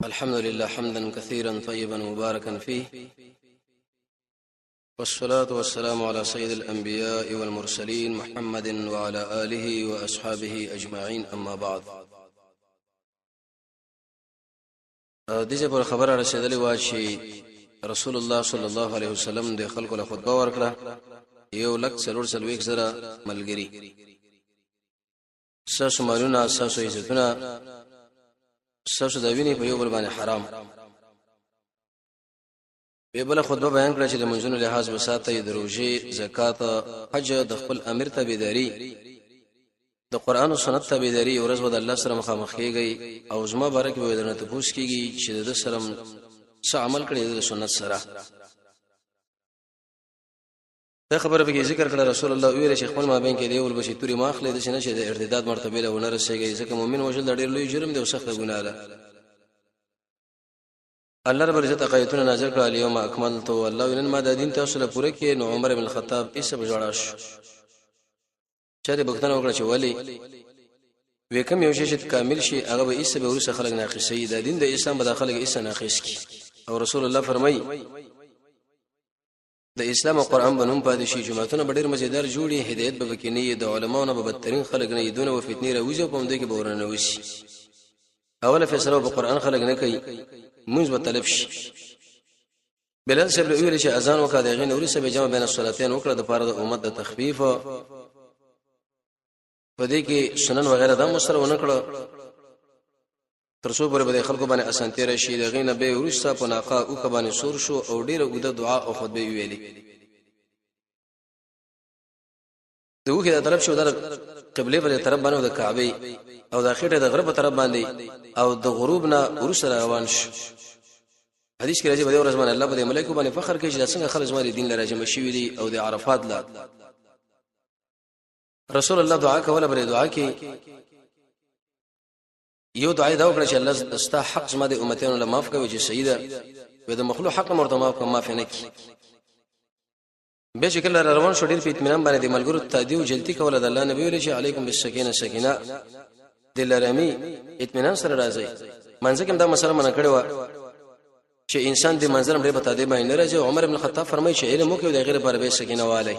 الحمد لله حمدا كثيرا طيبا مباركا فيه، والصلاة والسلام على سيد الأنبياء والمرسلين محمد وعلى آله وأصحابه أجمعين. أما بعد، دغه پر خبره رسیدلې و چې رسول الله صلی الله علیه وسلم د خلکو له خطبه ورکړه. یو لک څلور څلويک زره ملګری، ساسو مالونه، ساسو عزتونه، ساسو د ویني په یو بل باندې حرام. به بل خطبه بیان کړه چې د منځونو لحاظ وساتئ، د روزي، زکات، حج، د خپل امیر تابعداري، د قران او سنت تابعداري، ورځ ود الله سره مخامخ کیږي او زما بارک به درنه تپوس کیږي چې د سره څه عمل کړی د سنت سره. دا خبره به ذکر کړه رسول الله ویل چې خپل مابین کې دی ول بشي توري ماخله د شنه چې د ارتداد مرتبه له ونه رسیږي، ځکه مؤمن وجل د ډېر لوی جرم دی او سخت ګناه ده. الله رب عزت آیتونه نازل کړه، اليوم اکملت والله ولن ما د دین تاسو له پوره کې. نو عمر بن الخطاب ایسه بجوړاش چې د بختنه وکړه چې ولی وکم یو شی چې کامل شي هغه به ایسه به ورسره خلک ناقصي، د دین د اسلام بداخله کې ایسه ناقص کی. او رسول الله فرمایي د اسلام او قران بنوم پاتې شي، جماعتونه ډېر مزیدار جوړي، هدایت به وکینی، د علماونو به بدترین خلک نه یدونه او فتنې راوځي په مده کې به ورنه وشي. اوله فیصله په قران خلک نه کوي، موږ به طلب شي. بلال صاحب ویل چې اذان وکړه دغه نوري سبه جمع بین الصلاتین وکړه د پاره د امت د تخفیف په دې کې سنن وغیرہ د مسره ونکړه ترڅو پر به خلکو باندې اسانتي راشي. دغه نه به ورسته په ناقه او کبانې سور شو او ډیره اوده دعا او خطبه ویلې. دغه د طرف شو د قبله پر طرف باندې د کعبه او د اخیره د غرب طرف باندې او د غروب نه ورسره روان شو. حدیث کې راځي په ورځ باندې الله په ملائکه باندې فخر کوي چې څنګه خلک زموږ دین لره جمع شوي دي. او د عرفات لا رسول الله دعا کوله، بل دعا کې یو دعا دا وکړه چې الله استا حق زما د امتانو له معاف کوي چې سیده و د مخلوق حق مرته معاف کوي، معاف نه کی. به چې کله روان شو ډیر په اطمینان باندې د ملګرو تادیو جلتی کوله د الله نبی ویل چې علیکم بالسکینه، سکینه دلرمی اطمینان سره راځي. منځ کې دا مسله منع کړو چې انسان د منظر ډېر بتا دی باندې راځي. عمر ابن الخطاب فرمایي چې علم وکړو د غیر پر به سکینه والي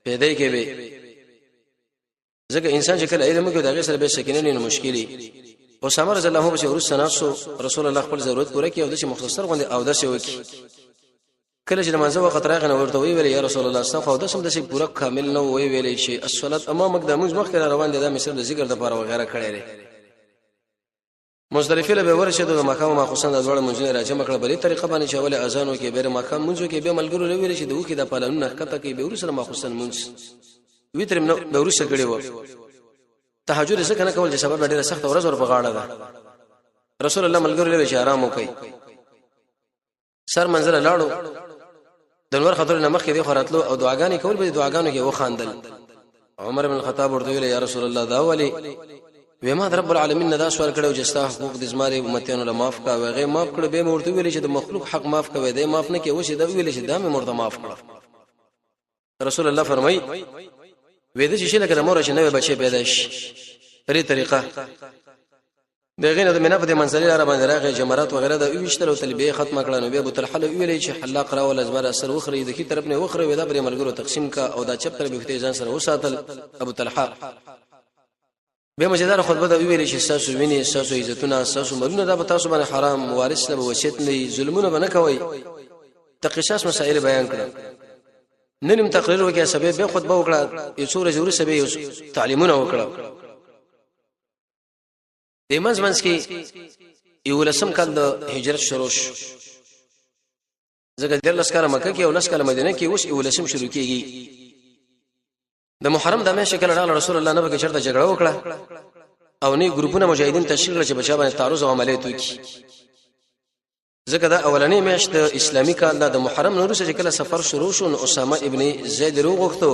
پیدا کې به، ځکه انسان چې کله علم وکړو د غیر سره به سکینه نه مشکلي. اسامه رضی الله عنه چې ورس سناسو رسول الله خپل ضرورت پوره کړي او د مختصر غونډه او داسې وکړي. کله چې منځه وخت راغنه ورته ویل یا رسول الله استغفر او د سم د شي پوره کامل نو ویل شي الصلاه امامک د موږ مخکې روان دي د مثال د ذکر د لپاره وغیرہ کړي لري. مزدلفه له ورشه د مقام ما خصن د ډول منځنه راځم کړه بلې طریقه باندې چې اول اذان وکي به مقام منځو کې به ملګرو لوي شي دوه کې د پالنه کته کې به ورسره ما خصن منځ ویتر نو به ورسره کړي و. تهجد څخه نه کول چې سبب ډیره سخت ورځ ور په غاړه ده. رسول الله ملګرو لوي چې آرام وکي. سر منزل لاړو د نور خطر نه مخکې دی خراتلو او دعاګانې کول به دعاګانو کې وخاندل. عمر بن الخطاب ورته ویل یا رسول الله دا ولي وما رب العالمین دا سوال کړو چې ستا حقوق د زماره امتیانو له معاف کا وغه معاف کړو به مرته ویل چې د مخلوق حق معاف کوي دی معاف نه کې وشه دا ویل چې دا مې مرته معاف کړو. رسول الله فرمای وېد چې شله کړه مور چې نوې بچي پیدا شي پرې طریقه دغه نه د منافع د منځلي را باندې راغی جمرات وغیرہ د ویشتلو تلبیه ختمه کړه. نو به ابو طلحه ویلې چې حلاق را ول ازمر اثر وخري د کی طرف نه وخري ودا پر ملګرو تقسیم کا او دا چپ تر به ځان سره وساتل. ابو طلحه به مجدار خطبه د ویلې چې ساسو ویني، ساسو عزتونه، ساسو مرونه دا په تاسو باندې حرام، وارث له وصیت نه ظلمونه بنه کوي. تقصاص مسائل بیان کړه. ننم تقریر وکړه سبب به خطبه وکړه، یو څوره جوړ سبب تعلیمونه وکړه. د منځ کې یو لسم کال د هجرت شروع شو، ځکه د لسکره مکه کې او لسکره مدینه کې اوس یو لسم شروع کیږي. د محرم د میاشتې کله راغله رسول الله نبی کې چرته جګړه وکړه او نه ګروپونه مجاهدین تشکیل کړل چې بچا باندې تعرض او عملیات وکړي. ځکه دا اولنې میاشت د اسلامي کال د محرم نور سره کله سفر شروع شو. اسامه ابن زید وغوښتو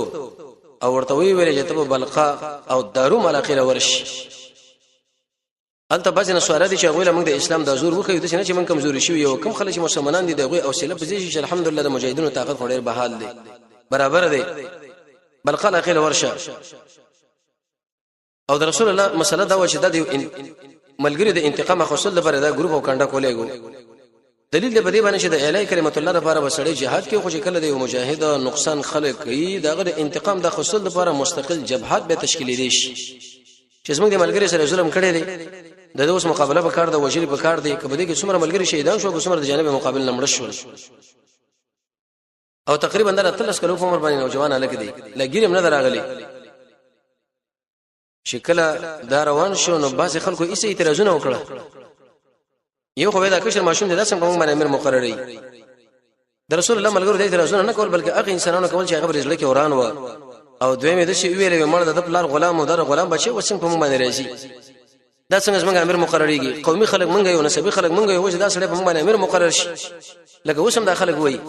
او ورته ویل چې ته بلقا او دارو ملاقه ورش انت بعض نسوارا دي چې غوښله موږ د اسلام د زور وخیو د چې موږ کمزوري شو یو کم خلک مسلمانان دي دغه او سله پزې چې الحمدلله د مجاهدینو طاقت خوري بحال دي برابر دي بلقا الاخير ورشه. او د رسول الله مسله دا و چې د ملګری د انتقام خصل لپاره دا ګروپ او کنده کولېګو دلیل د بدی باندې چې د اعلی کلمت الله لپاره وسړی jihad کې خو چې کله د یو مجاهد نقصان خلق کوي دغه د انتقام د خصل لپاره مستقل جبهات به تشکیل دي چې زموږ د ملګری سره ظلم کړي دي د دوس مقابله په کار د وجری په کار دي کبه دي کې څومره ملګری شهیدان شو څومره د جانب مقابل نه مړ شول او تقریبا در 30 کلو عمر باندې نوجوان الګ دي لګیرم نه دراغلي شکل دا روان شو نو باز خلکو ایسه اعتراضونه وکړه یو خو دا کشر ماشوم د داسم کوم باندې امیر مقرري د رسول الله ملګرو د اعتراضونه نه کول بلکې هغه انسانانو کول چې هغه رزق کې وران و او دویمه د شی ویلې مړ د پلار غلام او در غلام بچي وسم په مونږ باندې راځي دا څنګه څنګه امیر مقرریږي قومي خلک مونږ یو نسبی خلک مونږ یو چې دا سړی په مونږ باندې امیر مقرر شي لکه وسم دا خلک وایي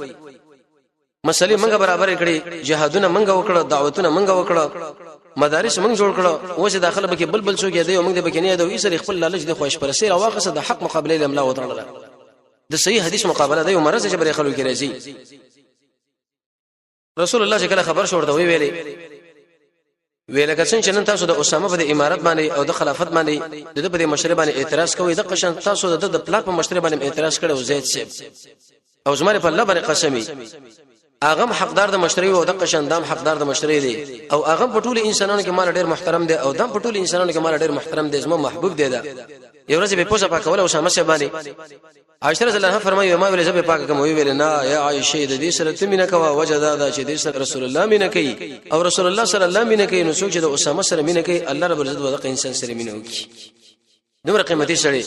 مسلې مونږ برابر کړي جهادونه مونږ وکړه دعوتونه مونږ وکړه مدارس مونږ جوړ کړه اوس داخله به کې بلبل څوک دی مونږ د بکنی د ویسر خپل لالچ د خوښ پرسې او واقعه د حق مقابله لملا وترله د صحیح حدیث مقابله د یو مرز جبر خلکو کې راځي رسول الله څخه خبر شو ورته ویل کسان چې نن تاسو د اسامه په امارت باندې او د خلافت باندې د په مشرب باندې اعتراض کوي د قشن تاسو د پلاټ په مشرب باندې اعتراض کړو زید سیب او زماره په الله باندې قسمی اغم حقدار د مشري او د قشندام حقدار د مشري دي او اغم په ټول انسانانو کې مال ډېر محترم دي او دم په ټول انسانانو کې مال ډېر محترم دي زما محبوب دي دا یو ورځ به پوسه پاکول او سمسه باندې عائشہ رضی الله عنها فرمایي ما ویل زبې پاک کوم ویل نه یا عائشہ د دې سره تمینه کوا وجدا دا چې د رسول الله مینه کوي او رسول الله صلی الله مینه کوي نو څوک چې د اسامه سره مینه کوي الله رب العزت ودغه انسان سره مینه کوي دومره قیمتي سړی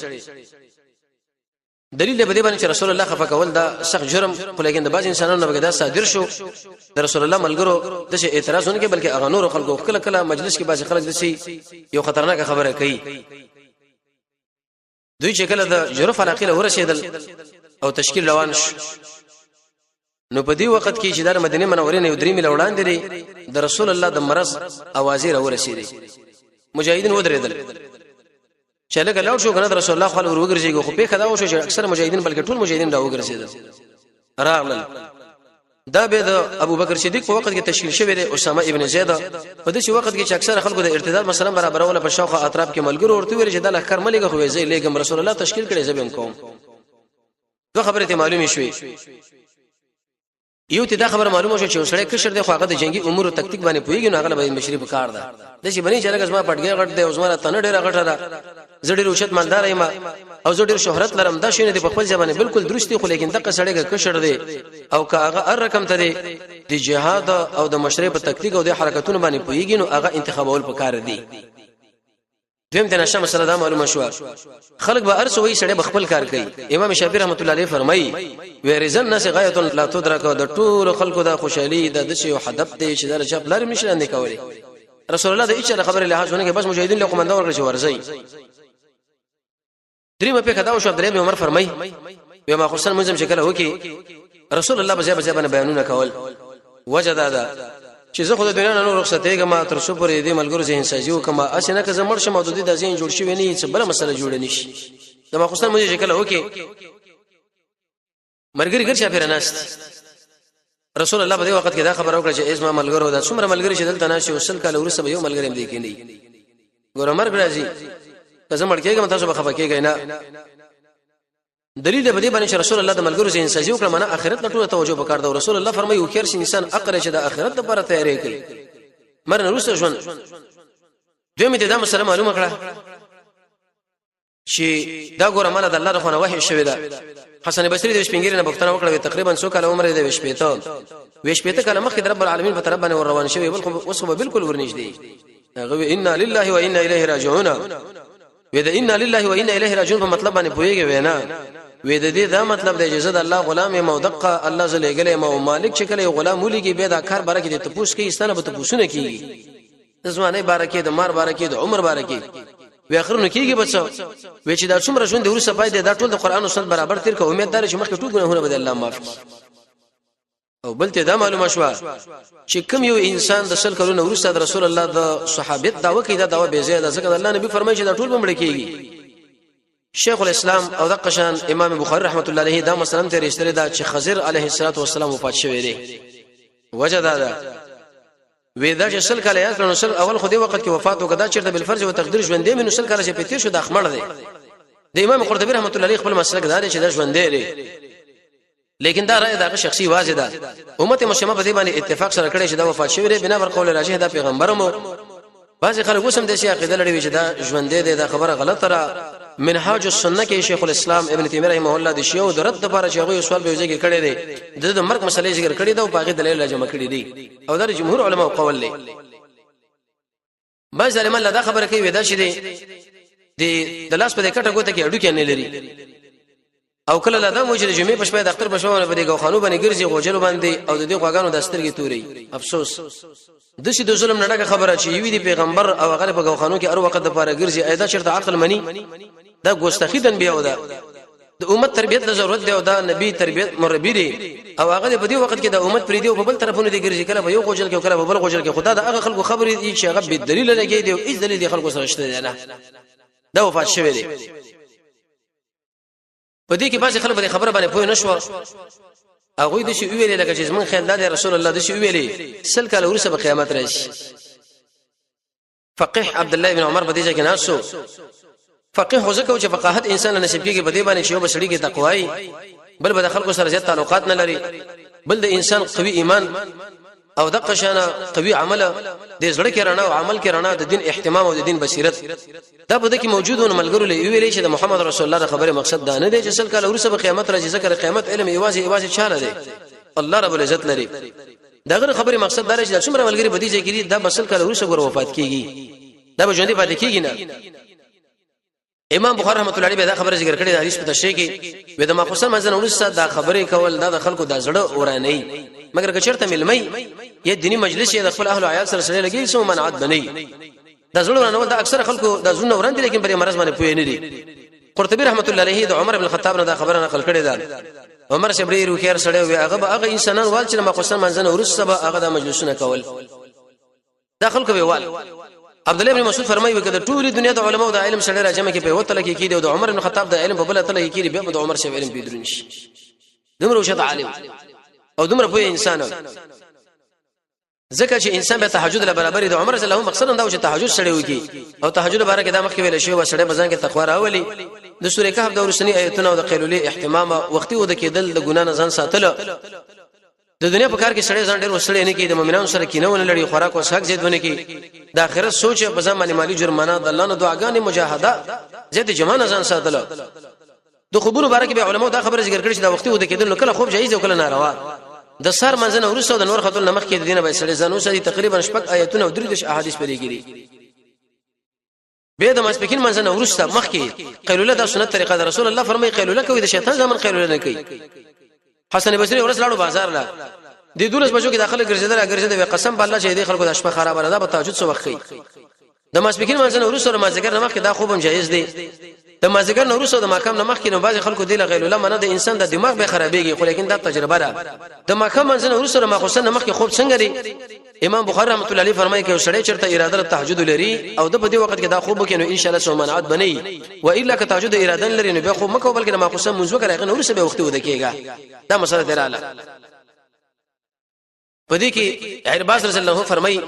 دلیل دی بده باندې چې رسول الله خفه کول دا سخت جرم خو لیکن د باز انسانانو نه بګدا صادر شو د رسول الله ملګرو د څه اعتراضونه کې بلکې اغه نور خلکو کله کله مجلس کې باز خلک دسي یو خطرناک خبره کوي دوی چې کله د جرف علاقه ورسېدل او تشکیل روان شو نو په دې وخت کې چې د مدینه منورې نه درې میل وړاندې دي د رسول الله د مرز اوازې را ورسېدې مجاهدین ودرېدل چې لکه لاړ شو کنه رسول الله خپل ورګرځي خو په خدا و شو چې اکثر مجاهدین بلکې ټول مجاهدین را وګرځیدل راغلل دا به د ابوبکر صدیق په وخت کې تشکیل شوی دی اسامه ابن زید په دې وخت کې چې اکثر خلکو د ارتداد مثلا برابرونه په شاوخه اطراف کې ملګرو ورته ویل چې د لخر ملګری خو زې لګم رسول الله تشکیل کړي زبم کوم دوه خبره ته معلومه شوې یو ته دا خبر معلومه شو چې سړی کشر دی خو هغه د جنگي امور او تکتیک باندې پویږي نو هغه به مشري په کار ده د شي بني چرګ زما پټګي غټ دی او زما تنه ډیره غټه ده زړی روشت مالدار یم او زړی شهرت لرم دا شینه دی په خپل ځبانه بالکل درستی خو لیکن دغه سړی کشر دی او که هغه ار رقم ته دی د جهاد او د مشري په تکتیک او د حرکتونو باندې پویږي نو هغه انتخابول په کار دی دیم د نشه مسله دا معلومه شو خلق به ارسوي سړی بخپل کار کوي امام شافعي رحمت الله علیه فرمایي ورزن ناس غایه لا تدرک د ټول خلقو د خوشحالي د دشي هدف دی چې د شپ لار مشر اندې کوي رسول الله د هیڅ خبره لحاظونه کې بس مجاهدین له قومندان ورکړي ورزي دریم په کدا او شو دریم عمر فرمایي بما خصن منظم شکل وکي رسول الله بځای باندې بیانونه کول وجدا چې زه خو د دنیا نه رخصتېږم ما تر څو پرې دې ملګرو ذهن سازي وکما اسنه که زمړ شم د دې د ذهن جوړ شوی نه څه بل مسله جوړ نشي د ما خصن مې شکل وکي مرګري ګر شافر ناست رسول الله په دې وخت کې دا خبر وکړه چې اسما ملګرو دا څومره ملګری چې دلته ناشي وصل کاله ورسره یو ملګری هم دی کېنی ګور مرګ راځي که زمړ کېږم تاسو به خفه کېږئ نه دلیل به دې باندې رسول الله د ملګرو ذهن سازي وکړه معنا اخرت ته توجه وکړ دا رسول الله فرمایي او خیر شي انسان اقره چې د اخرت لپاره تیاری کوي مرنه روسه ژوند دوی مې دا مسله معلومه کړه چې دا ګوره مال د الله رخونه وحي شوی دا حسن بصری د شپنګری نه بوختنه وکړه تقریبا 100 کاله عمر دی وشپېته کاله مخکې رب العالمین په طرف باندې ور روان شوی بل اوس به بالکل ورنږدې هغه ان لله و انا الیه راجعون وې دا ان لله و انا الیه راجعون په مطلب باندې پوهیږي وینا وې د دې دا مطلب دی چې زه د الله غلام یم او دقه الله زله ګلې ما او مالک چې کله غلام ولېږي به دا کار برکه دې ته پوښ کې استنه به ته پوښونه کیږي د ځواني برکه د مار برکه د عمر برکه وی اخر نو کیږي بچو وې چې دا څومره ژوند ورسره پای دی دا ټول د قران او سنت برابر تیر کو امید دار چې مخکې ټول ګناهونه به الله معاف او بلته دا معلومه شو چې کوم یو انسان د سل کلونو ورسره د رسول الله د صحابت دا وکي دا دوا به زیاده ځکه الله نبی فرمایي چې دا ټول بمړ کیږي شیخ الاسلام او د قشان امام بخاری رحمت الله علیه دا مثلا ته رښتره دا چې خضر علیه السلام وفات شوی دی وجدا دا وېدا چې سل کاله یا نو سل اول خو دې وخت کې وفات وکړه چیرته بل فرض او تقدیر ژوندې منو سل کاله چې پېتیر شو د اخمړ دی د امام قرطبي رحمت الله علیه خپل مسلک دا دی چې د ژوند دی لیکن دا رائے دا شخصي واضح ده امت مسلمه په دې باندې اتفاق سره کړی چې دا وفات شوی دی بنا بر قول راجح دا پیغمبرمو بعض خلک وسم د شي عقیده لري چې دا ژوند دی دا خبره غلطه را منهاج السنه کې شیخ الاسلام ابن تیمیه رحمه الله د شیو د رد لپاره چې هغه سوال به ځکه کړی دی د مرګ مسلې ذکر کړی دا او باقي دلیل جمع کړی دی او دا جمهور علما قول دی بعض علما دا خبره کوي ودا شي دی د لاس په کټه ګوته کې اډو کې نه لري او کله لا دا موجه جمعې په شپه د اختر په شوونه په دې غوخانو باندې ګرځي غوجل باندې او د دې غواګانو د سترګې توري افسوس د شي د ظلم نه خبره چې وی دی پیغمبر او هغه په غوخانو کې هر وخت د پاره ګرځي ایدا شرط عقل منی دا ګوستخیدن بیا ودا د امت تربیت د ضرورت دی او دا نبی تربیت مربی دی او هغه په دې وخت کې د امت پری دی او په بل طرفونه دی ګرځي کله په یو غوجل کې کله په بل غوجل کې خدا د هغه خلکو خبرې دي چې هغه به دلیل لګي دی او هیڅ دلیل دی خلکو سره شته نه دا وفات شوی دی په دې کې بعضی خلک په خبره باندې پوه نشو هغه د شی ویلې لکه چې زمون خیال د رسول الله د شی ویلې سل کله ورسره په قیامت راشي فقيه عبد الله بن عمر په دې کې ناسو فقيه هو ځکه چې فقاهت انسان نصیب کېږي په دې باندې چې یو بسړي کې تقوای بل به خلکو سره زیات تعلقات نه لري بل د انسان قوي ایمان او د قشانه قوي عمل د زړه کې رڼا او عمل کې رڼا د دین اهتمام او د دین بصیرت دا په دې کې موجودونه ملګرو له ویلې چې د محمد رسول الله خبره مقصد دا نه دی چې سل کله ورسره قیامت راځي ذکر قیامت علم ایوازي چاله دی الله رب العزت لري داغه خبره مقصد دا چې څومره ملګری بدی ځکه دا بسل کله ورسره ګور وفات کیږي دا به ژوندۍ پاتې کیږي نه امام بخاری رحمۃ اللہ علیہ دا خبره ذکر کړې د حدیث په تشریح کې ودا ما خصن منځنه ورسره دا خبره کول دا د خلکو د زړه اورانه مگر کچرته ملمي یا دینی مجلس یا د خپل اهل او عیال سره لګي سو منعت بنئ دا زړه ورانه دا اکثر خلکو دا زونه وران دي لیکن پر مرز باندې پوي نه دي قرطبي رحمۃ اللہ علیہ د عمر بن الخطاب نه دا خبره نقل کړې ده عمر شبری رو خیر سره وي هغه انسانان وال چې ما خصن منځنه ورسره هغه د مجلسونه کول دا خلکو به وال عبد الله بن مسعود فرمایي وکړه ټول دنیا د علماو د علم سره راجمه کې په وته کې کېده او د عمر بن خطاب د علم په بل ته کې بیا د عمر شوی علم پیدرون شي دمر وشت عالم او دمر په انسان ځکه چې انسان به تهجد له برابر د عمر صلی الله مقصد دا و چې تهجد سره وکي او تهجد باره کې دا مخکې ویل شوی و سره بزن کې تقوا راولي د سورې کهف د ورسنی آیتونه او د قیلولی اهتمام وختي و د کېدل د ګنا نه ځان ساتل د دنیا په کار کې سړی ځان ډېر وسړی نه کی د مؤمنانو سره کینونه لري خوراک او حق زید ونه کی د آخرت سوچ په ځان باندې مالی جرمانه د الله نه دعاګانې مجاهده زید جمانه ځان ساتل د خبرو باره کې به علماء دا خبره ذکر کړي چې دا وختي و د کېدل کله خوب جایز او کله ناروا د سار منځنه ورسره د نور خطل نمخ کې د دینه به سړی ځان وسړي تقریبا شپږ آیتونه او درې احادیث پرې کړي به د مسبکین منځنه ورسره مخ کې قیلوله د سنت طریقه د رسول الله فرمایي قیلوله کوي د شیطان ځمن قیلوله نه کوي حسن بصری ورس لاړو بازار لا د دولس بجو کې داخله ګرځیدل قسم بالله چې د خلکو د شپه خراب نه ده په تهجد سو وخت د مسبکین منځنه ورسره مازیګر نمخ کې دا خوبم جایز دی د مازیګر نو ورسره د ماقام نمخ کې نو بعض خلکو دی لغیل الله منه د انسان د دماغ به خرابېږي خو لیکن دا تجربه ده د ماقام منځنه ورسره ماخصن نمخ کې خوب څنګه دی امام بخاری رحمۃ اللہ علیہ فرمایي چې سړی چرته اراده د تهجد لري او د په دې وخت کې دا خوب کې نو ان شاء الله سو منعت بنئ و الا ک تهجد اراده لري نو به خوب مکو بلکې ماخصن منځو کې نو ورسره به وخت ود کېږي دا مسله دراله په دې کې عرباس رسول الله فرمایي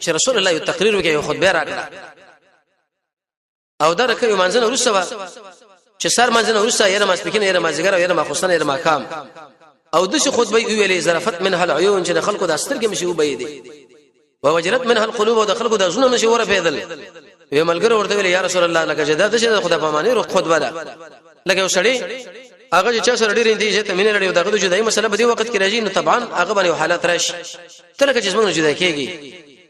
چې رسول الله تقریر وکړي خطبه راکړه او دا رکه منځنه ورسره چې سر منځنه ورسره یره مسبکین یره مازیګر یره ماخصن یره ماقام او دغه خطبه ویلې ظرفت منها العيون چې د خلکو د سترګې مشي وبې دي ووجرت منها القلوب او د خلکو د زونه مشي ور پیدل وی ملګر ورته ویل یا رسول الله لکه جدا د شه خدای په معنی رو خطبه ده لکه وسړي هغه چې سره ډیر اندي چې تمنه لري دغه جدای مسله په دې وخت کې راځي نو طبعا هغه باندې حالت راشي تر لکه چې څنګه جدا کېږي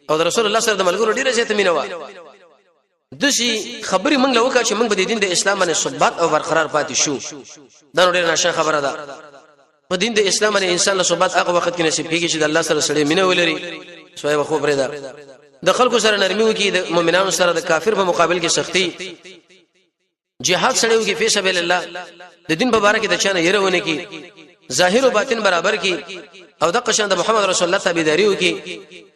او د رسول الله سره د ملګرو ډیر چې تمنه و دشي خبري موږ لوکه چې موږ د دین د اسلام باندې ثبات او برقرار پاتې شو دا ډیر نشه خبره ده په دین د اسلام باندې انسان له ثبات هغه وخت کې نصیب کیږي چې د الله سره سره مینه ولري سوای خو پرې ده د خلکو سره نرمي وکي د مؤمنانو سره د کافر په مقابل کې سختي جهاد سره وکي فی سبیل الله د دین په اړه کې د چانه يرونه کې ظاهر او باطن برابر کې او د قشان د محمد رسول الله تابعداري وکي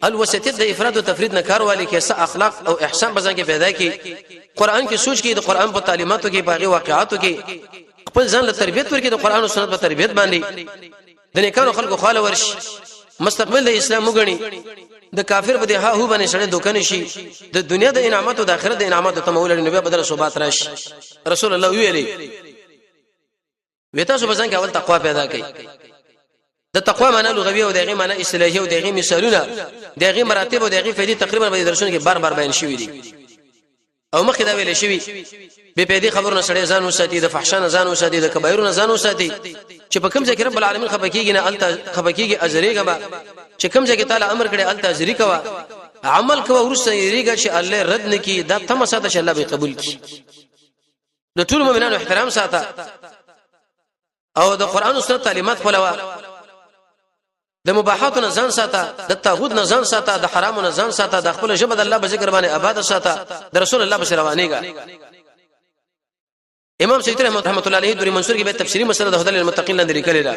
الوسطیت د افراد او تفرید نه کار والی کې څه اخلاق او احسان بزن کې پیدا کې قران کې سوچ کې د قران په تعلیماتو کې باغی واقعاتو کې خپل ځان له تربیت ورکې د قران او سنت په تربیت باندې د نیکانو خلکو خاله ورش مستقبل د اسلام وګڼي د کافر په ده هو باندې سره دوکان شي د دنیا د انعامات او د آخرت د انعامات ته مولوی نبی بدل صوبات راشي رسول الله ویلي وتا سو بزن کې اول تقوا پیدا کړي د تقوا معنی لغوي او دغه معنی اصطلاحي او دغه مثالونه دغه مراتب او دغه فائدې تقریبا په درسونو کې بار بیان شوي دي او مخکې دا ویل شوی به په دې خبرونه سړی ځان وساتي د فحشا نه ځان وساتي د کبایرونو ځان وساتي چې په کوم ځای کې رب العالمین خپکیږي نه الته خپکیږي اجرېګه چې کوم ځای کې تعالی امر کړي الته اجرې کوا عمل کوا ورسره یریږي چې الله رد نکي دا تم ساته چې الله به قبول کړي د ټول مؤمنانو احترام ساته او د قران او سنت تعلیمات فلوا د مباحات نه ځان ساته د طاغوت نه ځان ساته د حرام نه ځان ساته د خپل جبد الله په ذکر باندې آباد ساته د رسول الله بشر روانيګا امام سیوطی رحمت الله علیه دوری منصور کې به تفسیری مسله د هدل للمتقین لاندې لیکل دا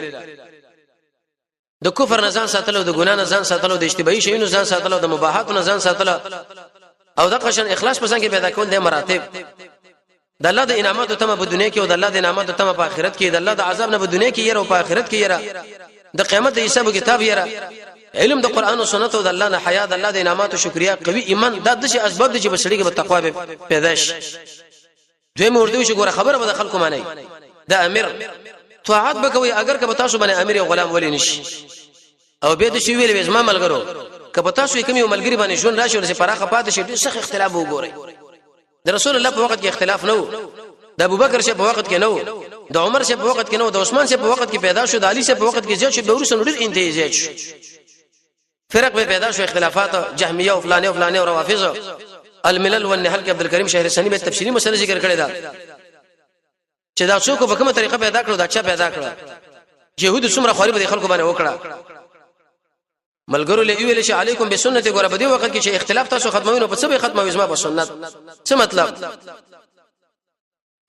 د کفر نه ځان ساتلو د ګنا نه ځان ساتلو د اشتباهي شیونو ځان ساتلو د مباحات نه ځان ساتلو او د قشن اخلاص پسند کې پیدا کول د مراتب د الله د انعاماتو تمه په دنیا کې او د الله د انعاماتو تمه په آخرت کې د الله د عذاب نه په دنیا کې یره او په آخرت کې یره د قیامت د حساب کتاب یره علم د قران او سنت او د الله نه حیا د الله د انعاماتو شکریا قوي ایمان د دې اسباب دي چې بسړي کې په تقوا پیدا شي دوی مرده شي ګوره خبره به د خلکو معنی د امیر طاعت بکوي اگر که تاسو باندې امیر او غلام ولې نشي او به د شی ویلې زما ملګرو که تاسو کوم یو ملګری باندې شون راشي ورسې پراخه پاتې شي ډېر سخت اختلاف وګورئ د رسول الله په وخت کې اختلاف نه و د ابوبکر شه په وخت کې نه و د عمر شه په وخت کې نه و د عثمان شه په وخت کې پیدا شو د علي شه په وخت کې زیات شو به ورسره ډېر انتهاء زیات شو فرق به پیدا شو اختلافات جهمیه او فلانه او روافض الملل والنحل کې عبد الکریم شهرستانی به تفصیلی مسله ذکر کړی دا چې دا څوک په کومه طریقه پیدا کړو دا چا پیدا کړو يهود څومره خوري به خلکو باندې وکړه ملګرو له ویل شي علیکم بسنت ګوره په دې وخت کې چې اختلاف تاسو ختموینو په څه به ختموي زما په سنت څه مطلب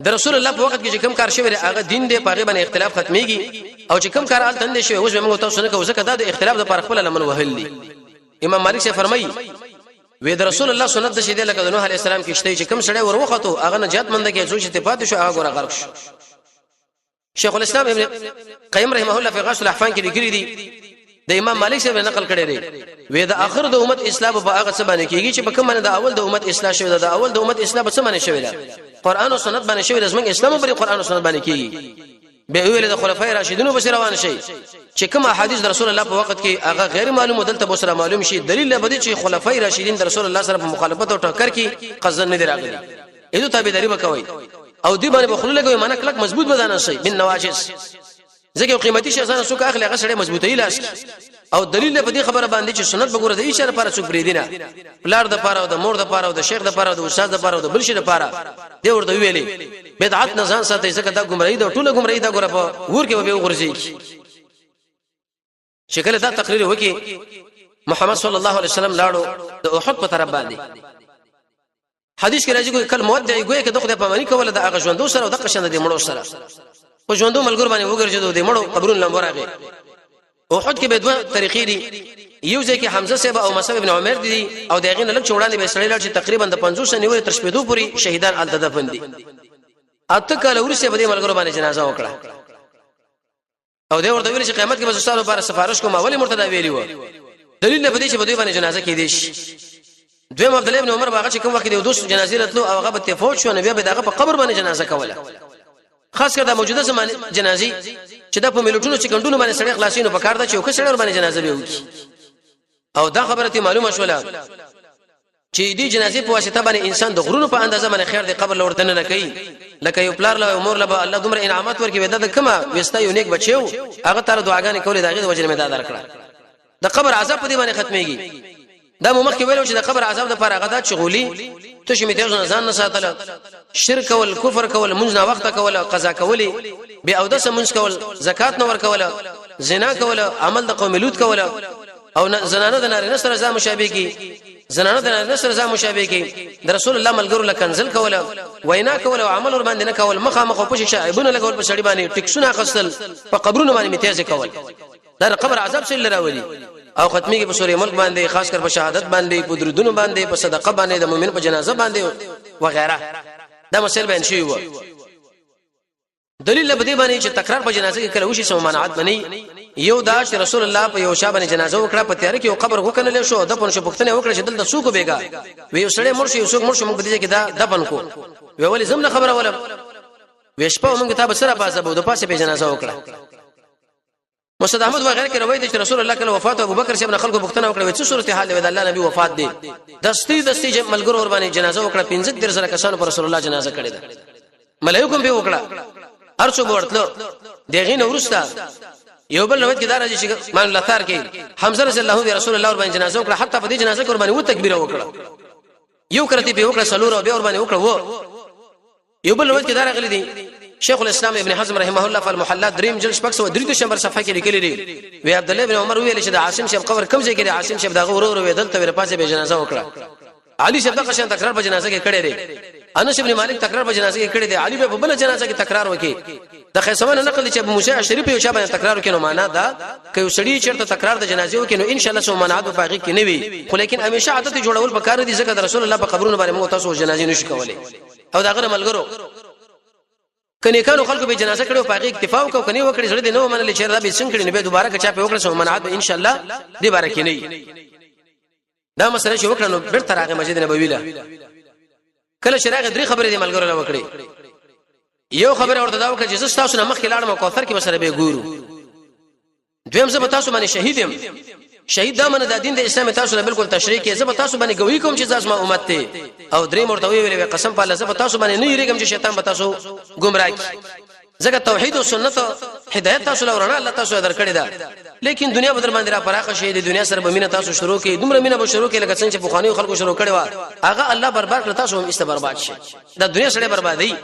د رسول الله په وخت کې چې کوم کار شوی هغه دین دی په باندې اختلاف ختميږي او چې کوم کار ال تند شوی اوس موږ تاسو نه کوو ځکه دا د اختلاف د پر خپل لمن وهل دي امام مالک سے فرمایي وې د رسول الله سنت د شیدل لکه نوح علی السلام کې شته چې کوم سړی وروخته هغه نجات مند کې څو چې اتفاق شو هغه غرق شو شیخ الاسلام ابن قیم رحمه الله في غاث الاحفان کې لیکلي دي د امام مالک سے نقل کړي دي وې د اخر د امت اسلام په هغه څه باندې کېږي چې په کوم باندې د اول د امت اصلاح شوی د اول د امت اصلاح په څه باندې شوی ده قران او سنت باندې شوی د زمنګ اسلام په قران او سنت باندې کېږي به ویل د خلفای راشدینو بس روان شي چې کوم احادیث د رسول الله په وخت کې هغه غیر معلوم دلته به سره معلوم شي دلیل به دي چې خلفای راشدین د رسول الله سره په مخالفت او ټکر کې قصد نه دی راغلي ایدو تابعداري وکوي او دی باندې بخلو لګوي معنی کلک مضبوط بدانه شي بن نواجس ځکه قیمتي شي ځان سوک اخلي هغه سره مضبوطی لاس او دلیل په دې خبره باندې چې سنت وګوره د اشاره لپاره څوک بریدینه پلار د لپاره او د مور د لپاره او د شیخ د لپاره او د استاد د لپاره او د بلشي د لپاره دی ورته ویلي بدعت نه ځان ساتي ځکه دا گمراهي ده ټوله گمراهي ده ګوره په ور کې به وګرځي شکل دا تقریر وکي محمد صلی الله علیه وسلم لاړو د احد په طرف باندې حدیث کې راځي کوي کله مودعي ګوي کې دغه په معنی کوله د هغه ژوندو سره او د قشن د مړو سره په ژوندو ملګر باندې وګرځي د مړو قبرون لمبرغه احد کې به دوه طریقې دي یو ځکه حمزه صاحب او مصعب ابن عمر دي او دغه نه لږ چوڑاندې به سړی لاړ چې تقریبا د 500 نیولې تر شپېدو پوری شهیدان ال تدفن دي اته کله ورسې به ملګرو باندې جنازه وکړه او دا ورته ویل چې قیامت کې به زستانو لپاره سفارش کوم اولی مرتضی ویلی و دلیل نه پدې چې به دوی باندې جنازه کې دي دویم عبد الله ابن عمر باغ چې کوم وخت دی دوست جنازې راتلو او هغه به تفوت شو نبی به دغه په قبر باندې جنازه کوله خاص کر د موجوده زمانه جنازي چې د په ملوټونو چې کندونو باندې سړی خلاصینو په کار ده چې یو کسړ باندې جنازه به وکړي او دا خبره ته معلومه شوله چې دې جنازې په واسطه باندې انسان د غرونو په اندازه باندې خیر دی قبر لورته نه کوي لکه یو پلار له عمر له الله دومره انعامات ورکړي ودا د کما وستا یو نیک بچو هغه تعالی دعاګانې کولې داغه د وجه مې دا درکړه د قبر عذاب په دې باندې ختميږي دا مخکې ویلو چې د قبر عذاب د لپاره غدا شغولي ته شمې ته ځان نه ساتله شرک او کفر کول منځ نه وخت کول قضا کولی به او د سمنځ کول زکات نه ور کول زنا کول عمل د قوم لوط کول او زنانه د نارینه سره ځا مشابه کی زنانه د نارینه سره ځا مشابه کی د رسول الله ملګرو لکنزل کول وینا کول او عمل ور باندې نه کول مخامخ او پښې شایبونه لګول په سړی باندې ټیکسونه خصل په قبرونو باندې میتیز کول دا قبر عذاب څه لراولي او ختمي کې په سورې ملک باندې خاص کر په شهادت باندې په درودونو باندې په صدقه باندې د مؤمن په جنازه باندې وغيرها دا مسل بیان شوی و دلیل به دې باندې چې تکرار په جنازه کې کله وشي سم منعت بني یو دا چې رسول الله په یو شابه جنازه وکړه په تیار کې یو قبر وکنه شو دفن شو پښتنه وکړه چې دلته څوک بیګا وی سړی مرشي یو څوک مرشي موږ دې کې دا دفن کو وی ولې زمونه خبره ولم وشپه موږ ته بسره پاسه بو د پاسه په جنازه وکړه مسعود احمد وغيرها کې روایت چې رسول الله کله وفات او ابوبکر شیبه خلکو پښتنه وکړه چې صورت حال د الله نبی وفات دی دستي ملګرو ور باندې جنازه وکړه 15 سره کسانو پر رسول الله جنازه کړې ده ملائکه به وکړه ارڅو ورتلو دغه نو ورستا یو بل روایت کې دا راځي چې مان الله ثار کې حمزه رضی الله عنه رسول الله ور باندې جنازه وکړه حتی په دې جنازه کې ور باندې و تکبیر وکړه یو کرتی به وکړه سلور او به ور باندې وکړه و یو بل روایت کې دا راغلي دي شیخ الاسلام ابن حزم رحمه الله فالمحلات دریم جلد شپږ سو درې شنبر صفحه کې لیکلي دي وی عبد الله ابن عمر ویل چې د عاصم شیخ قبر کم ځای کې عاصم شیخ دغه ورور ویدل ته ورپاسه به جنازه وکړه علي شیخ دغه شان تکرار په جنازه کې کړی دی انس ابن مالک تکرار په جنازه کې کړی دی علي په بل جنازه کې تکرار وکړي د خیسمن نقل چې ابو موسی شریف یو شابه تکرار وکړي نو معنا دا ک یو سړی چیرته تکرار د جنازه وکړي نو ان شاء الله سو منعت فقې کې نه وي خو لیکن همیشه عادت جوړول پکار دي ځکه د رسول الله په قبرونو باندې مو تاسو جنازه نشي کولای او دا غره ملګرو کني کانو خلکو به جنازه کړو پاګه اکتفا وکړو کني وکړي زړه دې نو منل چې دا به څنګه کړي نه به دوباره کچا په وکړو سو منعت ان شاء الله دې بار کې نه دا مسله چې وکړو بیرته راغی مسجد نبوي له کله شراغ درې خبرې دې ملګرو له وکړي یو خبره ورته دا وکړه چې تاسو نه مخکې لاړم کوثر کې بسره به ګورو دویم زه تاسو باندې شهیدم شهید دا من د دین د اسلام تاسو نه بالکل تشریح کې زه تاسو باندې گوي کوم چې تاسو ما امت ته او درې مرتوی ویلې قسم په الله زه تاسو باندې نه یریږم چې شیطان به تاسو گمراه کی ځکه توحید او سنت هدایت تاسو لورنه الله تاسو درکړی دا لیکن دنیا بدر باندې را پراخه شي د دنیا سره بمینه تاسو شروع کې دومره مینه به شروع کې لکه څنګه چې بوخانی خلکو شروع کړي وا هغه الله برباد کړ تاسو هم است برباد شي دا دنیا سره بربادي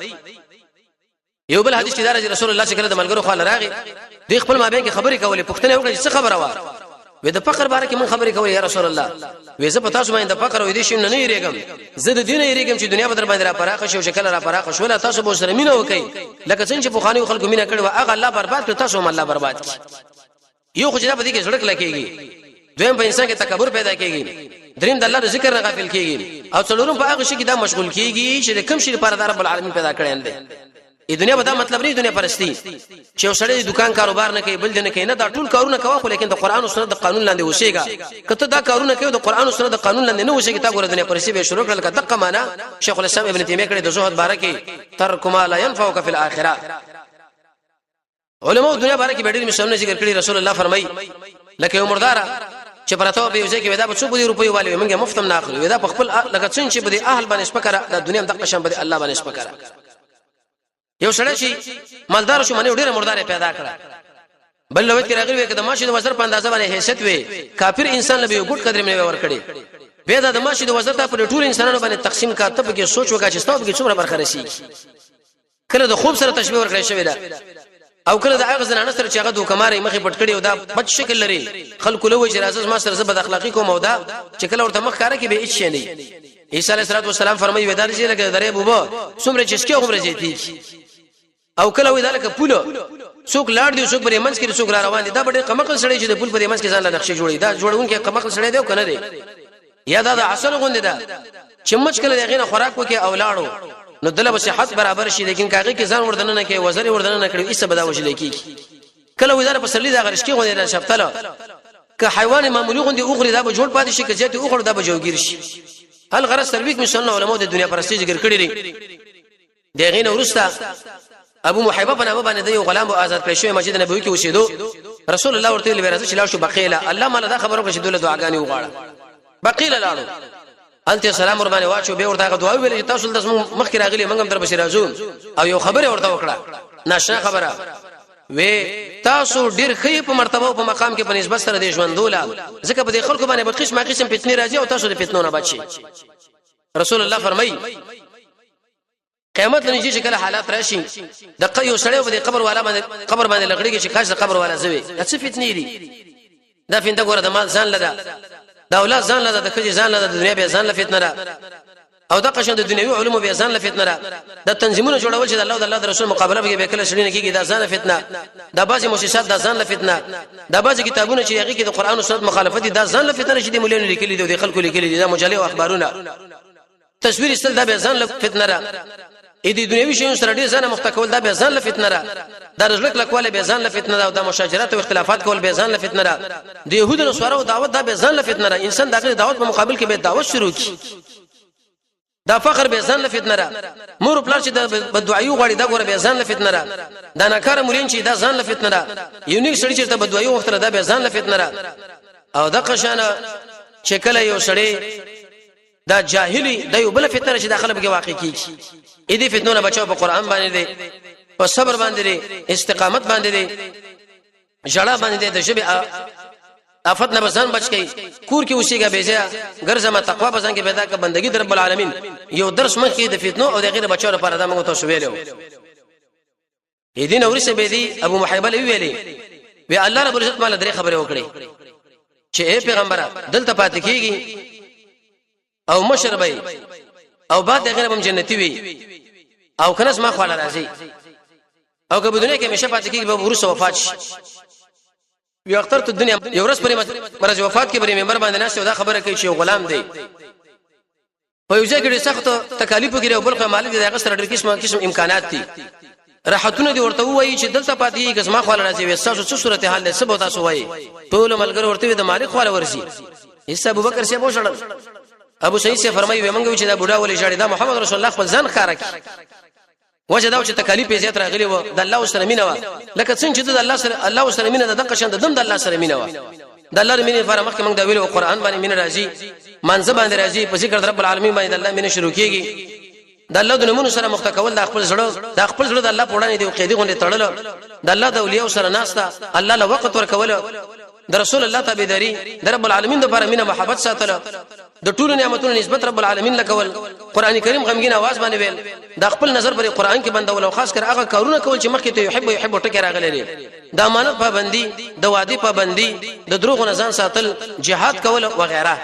یو بل حدیث کې دا رسول الله صلی الله علیه وسلم ملګرو خال راغی دوی خپل مابین کې خبرې کولې پښتنه وکړي څه خبره وا وې د فقر باره کې من خبرې کولې یا رسول الله وې زه په تاسو باندې د فقر او دې شي نه یریږم زه د دین یریږم چې دنیا بدر باندې را پراخه شي او شکل را پراخه شو تاسو به سره مینه وکړي لکه څنګه چې بوخانی خلکو مینه کړي وا هغه الله برباد کړ تاسو هم الله برباد کړي یو خو جناب دې کې زړک لکېږي دویم په انسان کې تکبر پیدا کېږي دریم د الله ذکر نه غافل کېږي او څلورم په هغه شي کې دا مشغول کېږي چې کوم شي لپاره رب العالمین پیدا کړی دی ای دنیا به دا مطلب نه دنیا پرستی چې وسړی دکان کاروبار نه کوي بل نه کوي نه دا ټول کارونه کوي خو لیکن د قران او سنت د قانون لاندې وشيګا کته دا کارونه کوي د قران او سنت د قانون لاندې نه وشيګا تا ګوره دنیا پرستی به شروع کړل کته معنا شیخ الاسلام ابن تیمیه کړي د زهد باره کې ترک ما لا ينفعك في الاخره علماء دنیا باره کې ډېر مثالونه ذکر کړي رسول الله فرمایي لکه یو مردار چې پرتاو به یوځای کې ودا په 2 روپیو والي موږ مفتم نه اخلو ودا په خپل لکه څنګه چې به اهل باندې شپکره د دنیا د قشم به الله باندې شپکره یو سړی چې مالدار شو منه ډیره مردار پیدا کړه بل لوي کې راغلی وي کده ماشي د وزر په اندازه باندې حیثیت وي کافر انسان لبي ګډ قدر نه ور کړی به دا د ماشي د وزر ته په ټول انسانانو باندې تقسیم کا ته کې سوچ وکړه چې ستاسو کې څومره برخه رسی کله د خوب سره تشبيه ورکړی شوی دا او کله د هغه زنانه سره چې هغه دوکماري مخې پټ کړی او دا بد شکل لري خلکو له وجه راځي ما سره زبد اخلاقی کوم او دا چې کله ورته مخ کاره کې به هیڅ شي نه عیسی علیه السلام فرمایي ودار چې لکه درې بوبو څومره چې څکه عمر زیاتی او کله وې دالک پوله څوک لاړ دی څوک پرې منځ کې څوک را روان دي دا ډېر قمقل سړی چې د پول په منځ کې ځان له نقشې جوړي دا جوړون کې قمقل سړی دی او کنه دی یا دا د اصل غوند ده چمچ کله دغه نه خوراک وکي او لاړو نو دله به صحت برابر شي لیکن کاغه کې ځان وردن نه کوي وزر وردن نه کوي ایسه بدا وشل کی کله وزاره په سړی دا غرش کې غوند ده شپتله که حیوان معمولی غوندي اوغری دا به جوړ پاتې شي که ځته اوغړ دا به جوړګیر شي هل غرض تربیک مثلا علماء د دنیا پرستی ذکر کړی دي دغه نه ورستا ابو محیبه په نامه باندې د یو غلام آزاد کړی شوی مسجد نبوي کې اوسېدو رسول الله ورته ویل راځي چې لاړ شو بقیله الله مال دا خبرو کې چې دوله دعاګانې وغواړه بقیله لاړو انت سلام ور باندې واچو به ورته دعا ویل چې تاسو د مخکې راغلي موږ هم در بشي راځو او یو خبره ورته وکړه ناشنا خبره وې تاسو ډیر خې په مرتبه او په مقام کې په نسبت سره د ژوندوله ځکه په دې خلکو باندې به قسم فتنې راځي او تاسو د فتنو نه بچي رسول الله فرمایي قیامت لنی چې کله حالات راشي د قیو سړیو په قبر والا باندې قبر باندې لګړي چې کاش د قبر والا زوي څه فتنې دي دا فینده ګوره د مال ځان لدا د اولاد ځان لدا د کجې ځان لدا د دنیا به ځان لفتنه را او د قشن د دنیوي علوم به ځان لفتنه را د تنظیمونو جوړول چې د الله او د الله رسول مقابله به کله شړې نه کیږي دا ځان فتنه د بعضي مؤسسات د ځان لفتنه د بعضي کتابونو چې هغه کې د قران او سنت مخالفت دي دا ځان لفتنه چې د مولانو لیکلي دي د خلکو لیکلي دي د مجلې او اخبارونه تصویر استل دا به ځان لفتنه را اې دې دنیوي شیانو سره ډیر ځان مخته کول دا به ځان له فتنه را دا رزق لکواله به ځان له فتنه را او د مشاجرات او اختلافات کول به ځان له فتنه را د يهودو نو سره دعوت دا به ځان له فتنه را انسان دغه دعوت په مقابل کې به دعوت شروع کی دا فخر به ځان له فتنه را مور پلار چې د بدوایو غړي دا ګوره به ځان له فتنه را دا ناکاره مولین چې دا ځان له فتنه را یونیک سړی چې د بدوایو وخت را دا به ځان له فتنه را او د قشانه چې کله یو سړی دا جاهلی د یو بل فتنه چې داخله به واقع کیږي اې دې فتنه بچاو په قران باندې دي په صبر باندې دي استقامت باندې دي جړه باندې دي د شبي افت نه بسان بچ کی کور کې اوسېګه بيځه ګرځما تقوا بسان کې پیدا ک بندگی در رب العالمین یو درس مخې د فتنو او د غیر بچاو لپاره دا موږ تاسو ویلو اې دین اورسه به دي ابو محیبل ویلي وی الله رب العزت مال درې خبره وکړي چې اے پیغمبره دلته پات کیږي او مشربای او بعد غیر هم جنتی وي او کنس ما خواله راځي او که په دنیا کې همیشه پات کیږي به ورسره وفات شي یو اخترت الدنيا یو ورځ پرې مرز وفات کې پرې ممبر باندې ناس دا خبره کوي چې غلام دی په یو ځای کې سخت تکالیف وګړي او بل خو مالک دی هغه سره ډېر قسم امکانات دي راحتونه دي ورته وایي چې دلته پاتې کې زما خواله راځي وساسو څه صورت حال له سبو تاسو وایي ټول ملګری ورته د مالک خواله ورسي عیسی ابو بکر شه بوشل ابو سعید سے فرمایي ومنګو چې دا بوډا ولې جاړي دا محمد رسول الله خپل ځان خاره کی وجه دا چې تکالیف زیات راغلي و د الله سره مینه و لکه څنګه چې د الله سره مینه د قشند دم د الله سره مینه و د الله مینه لپاره مخکې موږ دا ویلو قرآن باندې مینه راځي منځ باندې راځي په ذکر رب العالمین باندې د الله مینه شروع کیږي د الله د نمونه سره مختکول د خپل زړه د الله په وړاندې دی قیدی غونډه تړل د الله د اولیاء سره ناستا الله له وخت ورکول د رسول الله تابعداري د رب العالمین د لپاره مینه محبت ساتل د ټولو نعمتونو نسبت رب العالمین لکول قران کریم غمګین आवाज باندې ویل د خپل نظر پر قران کې بندول او خاص کر هغه کارونه کول چې مخکې ته يحب ټکی راغلي د امانت پابندي د وعده پابندي د دروغ نه ځان ساتل jihad کول او غیره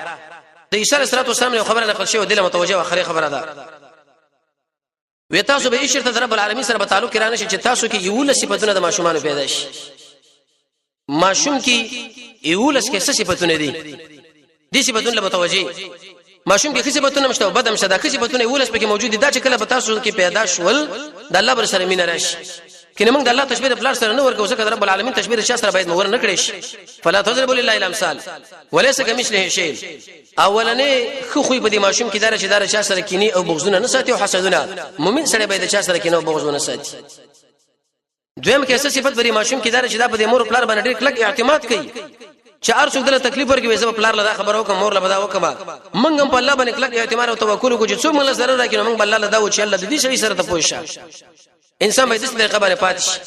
د عیسی علیه السلام خبره نقل شوی دله متوجه اخري خبره ده وی تاسو به اشاره د رب العالمین سره په تعلق کرانه شي چې تاسو کې یو صفاتونه د ماشومان پیدا شي ماشوم کې یو کې څه صفاتونه دي دي صفاتونه متوجه ماشوم کې صفاتونه مشته او بدم شدا کې صفاتونه ولس پکې موجود دي دا چې کله به تاسو کې پیدا شول د الله بر سره مين راشي کله موږ د الله تشبيه د فلار سره نه ورکو ځکه رب العالمین تشبيه د سره باید مور نه کړی شي فلا تضرب لله الامثال وليس كمثله شيء اولنې خو په دې ماشوم کې دار چې دار چا سره کینی او بغضونه نه ساتي او حسدونه مؤمن سره باید چا سره کینی او بغضونه ساتي دویم کې څه صفات بری ماشوم کې دار چې دا په مور پلار باندې ډېر کلک اعتماد کوي چې ارڅو دله تکلیف ورکوي وځه پلار له خبرو کوم مور له بدا وکما منګ هم په الله باندې کلک اعتماد او توکل کو چې څو مل سره راکې منګ بل الله دا و چې الله دې شي سره ته پوښا انسان باید دې خبره پاتې شي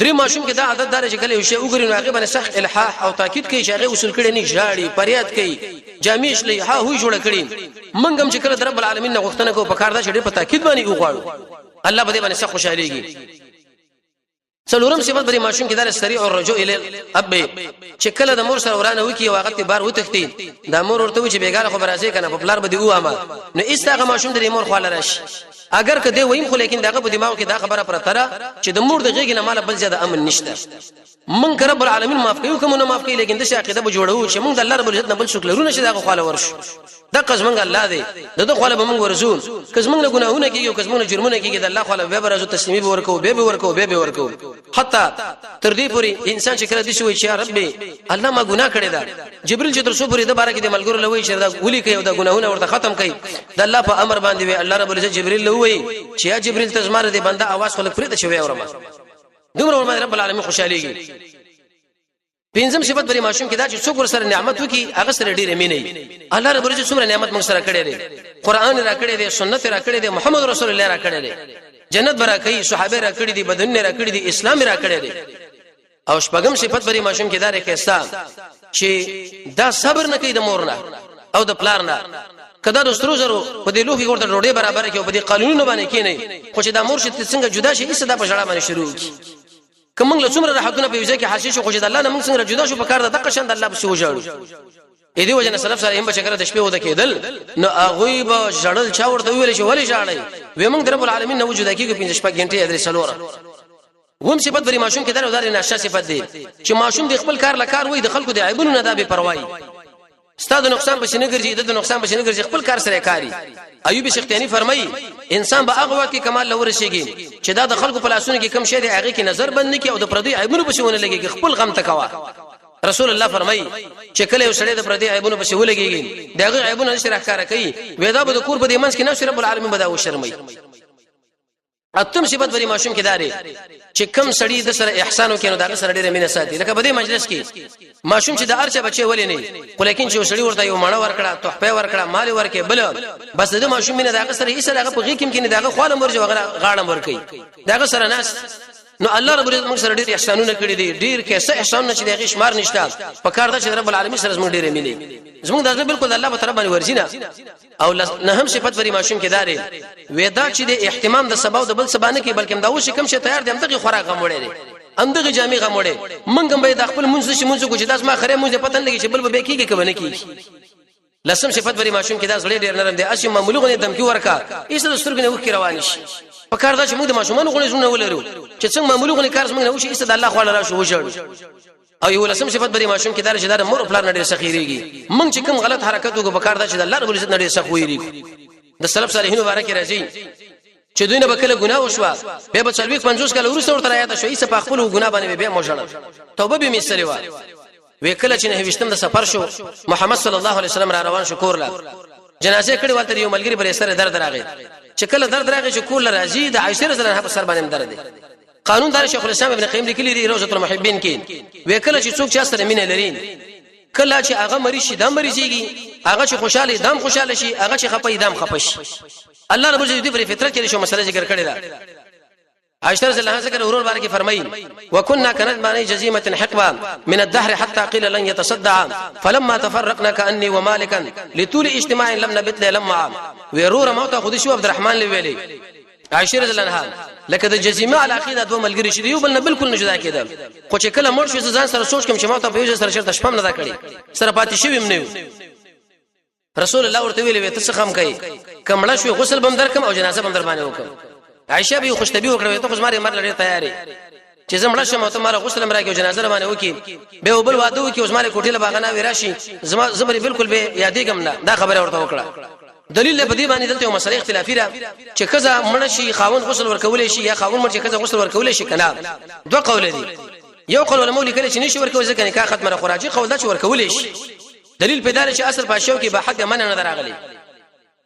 درې ماشوم کې دا عادت دار چې کله یو شی وګوري نو هغه باندې سخت الحاح او تاکید کوي چې هغه اصول کړي نه جاړي پریاد کوي جامیش له ها هو جوړ کړي منګ هم چې کله رب العالمین نه غوښتنه کو په کار دا چې په تاکید باندې وغواړو الله به دې باندې سخت خوشاليږي څلورم صفات بری ماشوم کې دار سریع او رجوع ال اب چې کله د مور سره ورانه وکي او هغه بار وتختی د مور ورته و چې بیګاره خبر راځي کنه په پلار بده وامه نو ایستغه ماشوم د مور خواله راشي اگر کده ویم خو لیکن دغه په دماغ کې دا خبره پرتره چې د مور د غېګ نه مال بل زیاده امن نشته من رب العالمین معاف کوي کوم نه معاف کوي لیکن د شي عقیده به جوړو چې موږ د الله رب العزت نه بل څوک لرونه چې دغه خواله ورشو د قسمنګ الله دی دغه خواله به موږ ورزون قسمنګ ګناهونه کیږي او قسمنګ جرمونه کیږي د الله خواله به برازو تسلیمي ورکو به ورکو حتی تر دې پوری انسان چې کړه دي شوی چې رب الله ما ګناه کړی دا جبريل چې تر څو پوری د بارے کې د ملګرو لوي چې دا ولي کوي او د ګناهونه ورته ختم کوي د الله په امر باندې وي الله رب العزت جبريل لوي چې یا جبريل ته زماره دي بنده आवाज خلک فريده شوی اورما دومره رب العالمین خوشاليږي پنځم صفات بری ماشوم کې دا چې څوک سره نعمت وکي هغه سره ډېر مینه الله رب العزت څومره نعمت موږ سره کړی دی قران را کړی دی سنت را کړی دی محمد رسول الله را کړی دی جنت برا کوي صحابه را کړی دي بدن را کړی دي اسلام را کړی دي او شپږم صفات بری ماشوم کې دا رکهستا چې دا صبر نه کوي د مور نه او د پلار نه کدا د سترو زرو په دې لوخي ورته ډوډۍ برابر کوي په دې قانونونو باندې کې نه خو چې دا مور شته څنګه جدا شي ایسه دا په شړا باندې شروع کی کوم له څومره راحتونه په وجه کې حاصل شو خو چې د الله نه موږ څنګه جدا شو په کار د دقه شند الله په سو جوړ اې دی وجه نه سلف سره هم بچره د شپې و د کېدل نو اغوی به جړل چا ورته ویل شي ولې جاړي وې موږ رب العالمین نه وجود کېږي 15 غنټه ادري سلوره وهم صفات بری ماشوم کې دا نو دار نشه صفات دي چې ماشوم د خپل کار لکار وای د خلکو د عیبونو نه دا به پروايي ستاسو نقصان بشنه ګرځي د نقصان بشنه ګرځي خپل کار سره کاری ایوب سختیانی فرمایي انسان به هغه وخت کې کمال لور شيږي چې دا د خلکو په لاسونو کې کم شي دی هغه کې نظر بند نکي او د پردي عیبونو په شونه لګي خپل غم تکوا رسول الله فرمایي چې کله یو سړی د پردي عیبونو په شونه لګيږي دغه عیبونو نشي راکاره کوي ودا به د کور په دې منځ کې نو رب العالمین بدا او شرمي اتم صفات بری ماشوم کې داري چې کم سړی د سره احسان وکړي نو دا سره ډېر مینه ساتي لکه په دې مجلس کې ماشوم چې د ارچه بچي ولې نه خو لیکن چې سړی ورته یو ماړه ورکړه تحفه ورکړه مال ورکړي بل بس د ماشوم مینه دا سره هیڅ هغه په غي کې نه دا خواله مرجه وغیرہ غاړه ورکړي دا سره ناس نو الله رب العزت موږ سره ډېر احسانونه کړی دي ډېر کې څه احسانونه چې دغه شمار نشته په کار دا چې رب العالمین سره موږ ډېر مینه زموږ د بالکل الله تعالی باندې ورزینا او نه هم صفات بری ماشوم کې داري ودا چې د اهتمام د سبا او د بل سبا نه کې بلکې دا وشي کم شي تیار دي همدغه خوراک غموړي دي همدغه جامع غموړي منګم به د خپل منځ شي منځ کو چې داس ما خره منځ پتن لګي چې بل به کېږي کې ونه کېږي لسم صفات بری ماشوم کې دا زړه ډېر نرم دي اسی معمولی غني دمکی ورکا ایسه د سترګې نه وکړي روان شي په کار دا چې موږ د ماشومانو غونې زونه ولرو چې څنګه معمولی غني کار څنګه وشي ایسه د الله خواله راشو وشړ او یو لسم صفات بری ماشوم کې دا چې دا مور پلان نه ډېر سخیریږي موږ چې کوم غلط حرکت وکړو په کار دا چې د الله رب العزت نه ډېر سخويري د سلف صالحینو بارک راځي چې دوی نه بکله ګناه وشو به په 40-50 کال ورسره ورته آیات شو ایسه په خپل ګناه باندې به موجړ توبه به میسره و وکله چې نه وشتم د سفر شو محمد صلی الله علیه وسلم را روان شو کورلا جنازه کړي ولته یو ملګری پر سره درد راغی چې کله درد راغی چې کور راځي د عائشه رضی الله عنها په سر باندې درد قانون دار شیخ الاسلام ابن قیم لیکلی دی روزه المحبین کې وکله چې څوک چا سره مینه لري کله چې هغه مریض شي دم مریضيږي هغه چې خوشاله دم خوشاله شي هغه چې خپې دم خپش الله رب دې پر فطرت کې شو مسله ذکر کړی دا عائشہ رضی الله عنها ذکر اورور بارے کې فرمایي وكنا كانت معنی جزيمه حقبه من الدهر حتى قيل لن يتصدع فلما تفرقنا كاني ومالكا لطول اجتماع لم نبت لما ورور موت خود شو عبد الرحمن لویلی عائشہ رضی الله عنها لکه د جزیمه علاقه دوه ملګری شې یو بل نه بالکل نه جدا کېدل خو چې کله مړ شو ځان سره سوچ کوم چې ما ته په یوه سره شرط شپم نه دا کړی سره پاتې شوی نه رسول الله ورته ویلې ته څه خم کوي کمړه شو غسل بم درکم او جنازه بم در باندې وکم عائشہ به خوشتبي وکړه ته خو زماره مر لري تیاری چې زمړه شم ته ماره غسل مرا کې جنازه باندې وکي به بل واده وکي زماره کوټه لباغنا وراشي زمره بالکل به یادېګم نه دا خبره ورته وکړه دلیل په دې باندې دلته یو مسله اختلافي را چې کزا مړ شي خاون غسل ورکول شي یا خاون مړ چې کزا غسل ورکول شي کنه دوه قول دي یو قول علماء لیکل چې نشي ورکول ځکه نکاح ختمه خراجي قول دا چې ورکول شي دلیل په دار چې اصل پاشو کې به حق منع نه دراغلي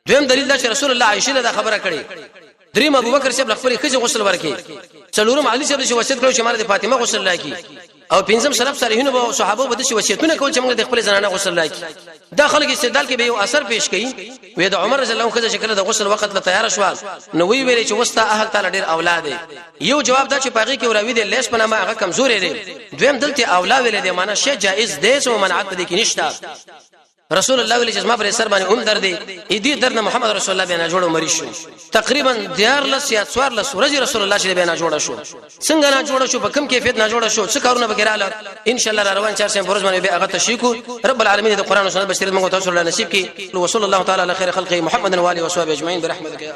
دویم دلیل دا چې رسول الله عائشه له خبره کړي دریم ابوبکر صاحب خپل خځه غسل ورکړي څلورم علي صاحب چې وصیت کړو چې ماره د فاطمه غسل راکړي او پنځم سلف صالحینو او صحابه به د وصیتونه کول چې موږ د خپل زنانه غسل راکړي دا خلک استدلال کې به یو اثر پیش کړي وې د عمر رضی الله عنه چې کله د غسل وخت له تیار شو نو وی ویل چې وستا اهل تعالی ډیر اولاد یو جواب دا چې پاغي کې وراوي دي لیس پنامه هغه کمزوري دي دویم دلته اولاد ویل دي معنا شی جائز دي سو منعت دي کې نشته رسول الله ویل چې ما پر سر باندې درد دي دې درد محمد رسول الله بنا جوړو مریض شو تقریبا دیار لس یا څوار لس ورځې رسول الله چې بنا جوړ شو څنګه نه جوړ شو په کم کیفیت نه جوړ شو څه کارونه بګراله ان شاء الله روان 4 سم پروز باندې به هغه تشریکو رب العالمین د قران او سنت بشریت موږ تاسو له نصیب کې وصلی الله تعالی علی خیر خلقه محمد و علیه و صحبه اجمعین برحمتک یا